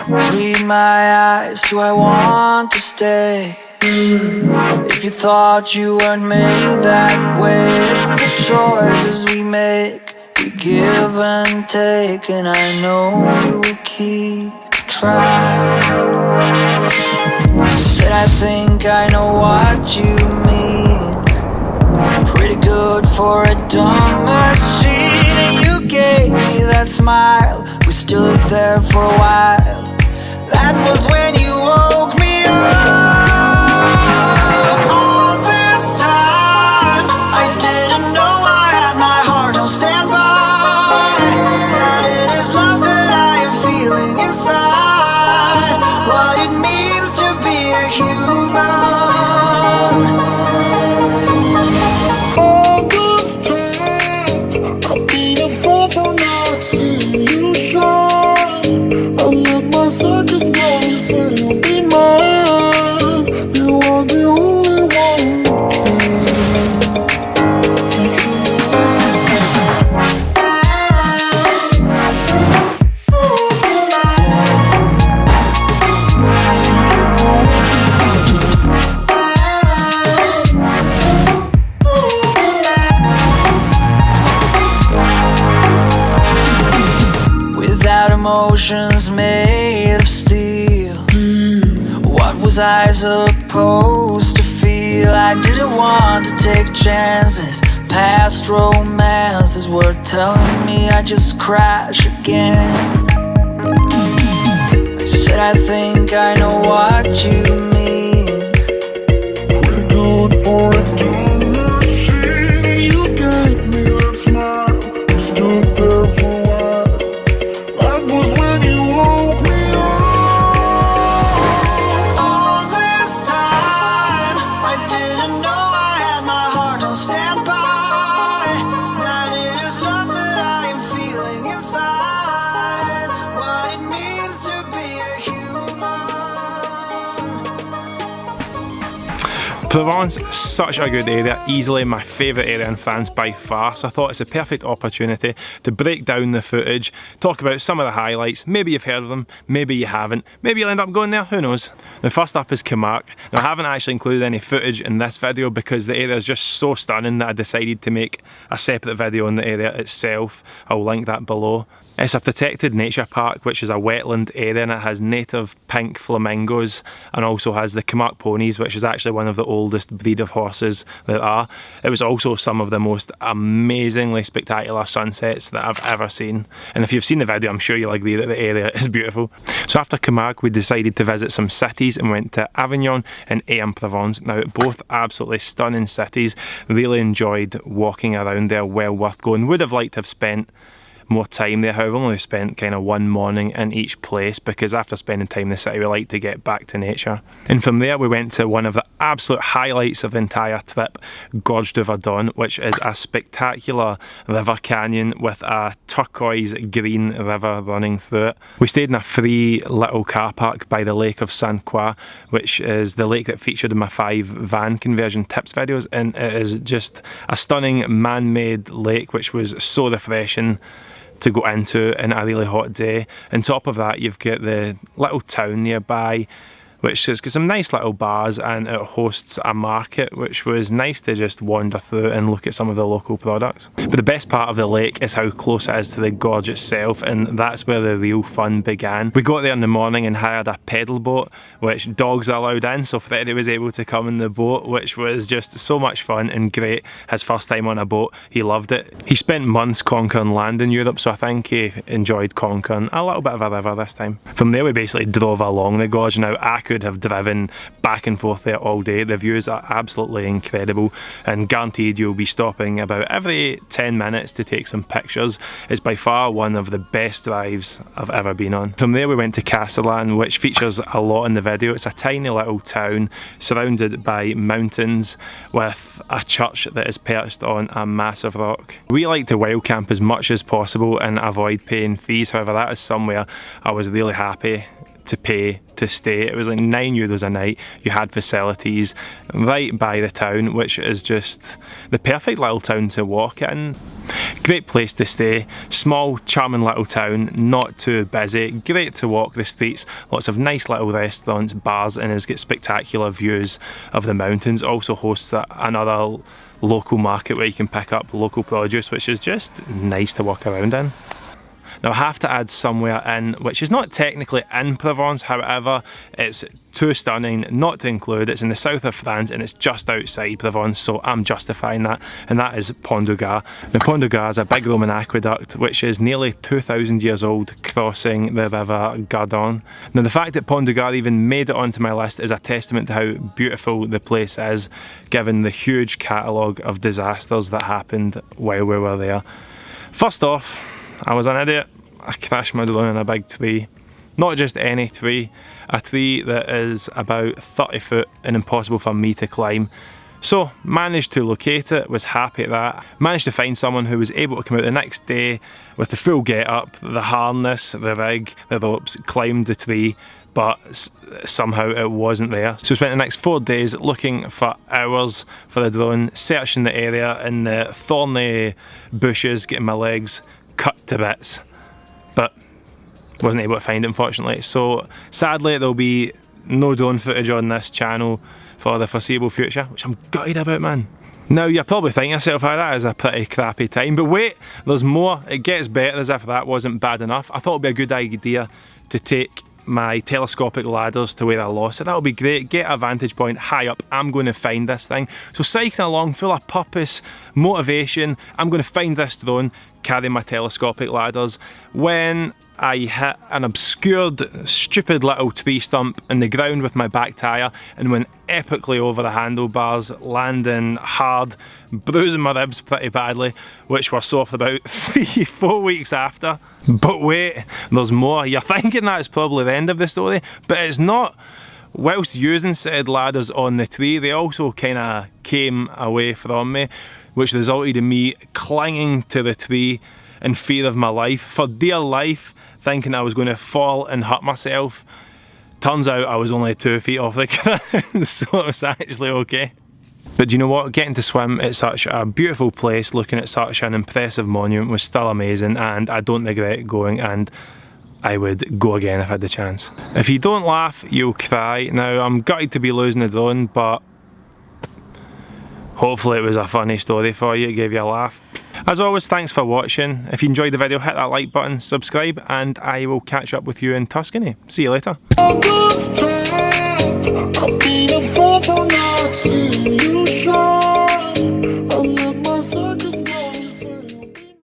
Read my eyes, do I want to stay? If you thought you weren't made that way, it's the choices we make. We give and take, and I know you will keep trying. Said I think I know what you mean. Pretty good for a dumb machine. And you gave me that smile. We stood there for a while. That was when you woke me up. All this time I didn't know I had my heart on standby. That it is love that I am feeling inside. What it means to be a human. All this time I've been a fool for not seeing you shine. I let my circus know you said you'll be mine. You are the only one who Without emotions made of steel, what was I supposed to feel? I didn't want to take chances. Past romances were telling me I'd just crash again. I said I think I know what you mean. pretty good for a dumb machine. You gave me that smile. You stood there for a while. That was when you woke me up. All this time I didn't know I had my heart on standby. That it is love that I am feeling inside. What it means to be a human. Provence, such a good area, easily my favourite area in France by far, so I thought it's a perfect opportunity to break down the footage, talk about some of the highlights. Maybe you've heard of them, maybe you haven't, maybe you'll end up going there, who knows. Now first up is Camargue. Now I haven't actually included any footage in this video because the area is just so stunning that I decided to make a separate video on the area itself. I'll link that below. It's a protected nature park, which is a wetland area, and it has native pink flamingos and also has the Camargue ponies, which is actually one of the oldest breed of horses there are. It was also some of the most amazingly spectacular sunsets that I've ever seen. And if you've seen the video, I'm sure you'll agree that the area is beautiful. So after Camargue, we decided to visit some cities and went to Avignon and Provence. Now, both absolutely stunning cities. Really enjoyed walking around there, well worth going. Would have liked to have spent more time there. However, only spent kind of one morning in each place because after spending time in the city we like to get back to nature. And from there we went to one of the absolute highlights of the entire trip, Gorges de Verdon, which is a spectacular river canyon with a turquoise green river running through it. We stayed in a free little car park by the lake of Saint Croix, which is the lake that featured in my 5 van conversion tips videos, and it is just a stunning man-made lake which was so refreshing to go into in a really hot day. On top of that, you've got the little town nearby, which has got some nice little bars, and it hosts a market, which was nice to just wander through and look at some of the local products. But the best part of the lake is how close it is to the gorge itself, and that's where the real fun began. We got there in the morning and hired a pedal boat, which dogs are allowed in, so Freddie was able to come in the boat, which was just so much fun and great. His first time on a boat, he loved it. He spent months conquering land in Europe, so I think he enjoyed conquering a little bit of a river this time. From there we basically drove along the gorge. Now I could have driven back and forth there all day. The views are absolutely incredible and guaranteed you'll be stopping about every 10 minutes to take some pictures. It's by far one of the best drives I've ever been on. From there we went to Castellane, which features a lot in the video. It's a tiny little town surrounded by mountains with a church that is perched on a massive rock. We like to wild camp as much as possible and avoid paying fees. However, that is somewhere I was really happy to pay to stay. It was like €9 a night. You had facilities right by the town, which is just the perfect little town to walk in. Great place to stay, small charming little town, not too busy, great to walk the streets, lots of nice little restaurants, bars, and has got spectacular views of the mountains. Also hosts another local market where you can pick up local produce, which is just nice to walk around in. Now I have to add somewhere in, which is not technically in Provence, however it's too stunning not to include. It's in the south of France and it's just outside Provence, so I'm justifying that, and that is Pont du Gard. The Pont du Gard is a big Roman aqueduct which is nearly 2,000 years old, crossing the river Gardon. Now the fact that Pont du Gard even made it onto my list is a testament to how beautiful the place is, given the huge catalogue of disasters that happened while we were there. First off, I was an idiot. I crashed my drone in a big tree. Not just any tree, a tree that is about 30 foot and impossible for me to climb. So managed to locate it, was happy at that. Managed to find someone who was able to come out the next day with the full get up, the harness, the rig, the ropes, climbed the tree, but somehow it wasn't there. So we spent the next 4 days looking for hours for the drone, searching the area in the thorny bushes, getting my legs cut to bits, but wasn't able to find it, unfortunately. So sadly there'll be no drone footage on this channel for the foreseeable future, which I'm gutted about, man. Now you're probably thinking yourself, oh, that is a pretty crappy time, but wait, there's more. It gets better, as if that wasn't bad enough. I thought it'd be a good idea to take my telescopic ladders to where I lost it. That'll be great, get a vantage point high up. I'm going to find this thing. So cycling along full of purpose, motivation, I'm going to find this drone, carry my telescopic ladders. When I hit an obscured, stupid little tree stump in the ground with my back tyre and went epically over the handlebars, landing hard, bruising my ribs pretty badly, which were sore for about 3-4 weeks after. But wait, there's more. You're thinking that's probably the end of the story, but it's not. Whilst using said ladders on the tree, they also kind of came away from me, which resulted in me clinging to the tree in fear of my life, for dear life, thinking I was going to fall and hurt myself. Turns out I was only 2 feet off the ground, so it was actually okay. But do you know what? Getting to swim at such a beautiful place, looking at such an impressive monument was still amazing, and I don't regret going, and I would go again if I had the chance. If you don't laugh, you'll cry. Now, I'm gutted to be losing the drone, but hopefully it was a funny story for you, it gave you a laugh. As always, thanks for watching. If you enjoyed the video, hit that like button, subscribe, and I will catch up with you in Tuscany. See you later. This time, I'll be the fool for not seeing you